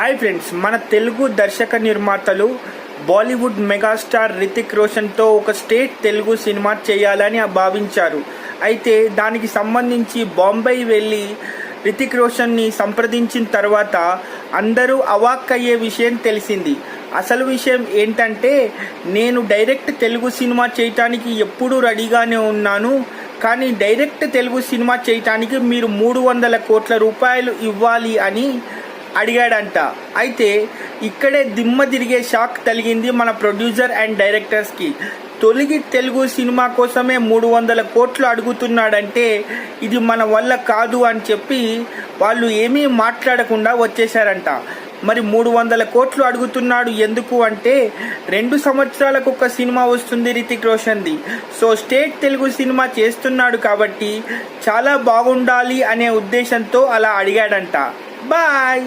Hi friends, మన తెలుగు దర్శక నిర్మాతలు బాలీవుడ్ మెగాస్టార్ రితిక్ రోషన్తో ఒక స్టేట్ తెలుగు సినిమా చేయాలని భావించారు. అయితే దానికి సంబంధించి బాంబే వెళ్ళి రితిక్ రోషన్ని సంప్రదించిన తర్వాత అందరూ అవాక్కయ్యే విషయం తెలిసింది. అసలు విషయం ఏంటంటే, నేను డైరెక్ట్ తెలుగు సినిమా చేయటానికి ఎప్పుడూ రెడీగానే ఉన్నాను, కానీ డైరెక్ట్ తెలుగు సినిమా చేయటానికి మీరు 300 కోట్ల రూపాయలు ఇవ్వాలి అని అడిగాడంట. అయితే ఇక్కడే దిమ్మ తిరిగే షాక్ తగిలింది మన ప్రొడ్యూసర్ అండ్ డైరెక్టర్స్కి. తొలిగి తెలుగు సినిమా కోసమే 300 కోట్లు అడుగుతున్నాడంటే ఇది మన వల్ల కాదు అని చెప్పి వాళ్ళు ఏమీ మాట్లాడకుండా వచ్చేశారంట. మరి 300 కోట్లు అడుగుతున్నాడు ఎందుకు అంటే, 2 సంవత్సరాలకు ఒక సినిమా వస్తుంది రితిక్ రోషన్ది. సో స్టేట్ తెలుగు సినిమా చేస్తున్నాడు కాబట్టి చాలా బాగుండాలి అనే ఉద్దేశంతో అలా అడిగాడంట. బాయ్.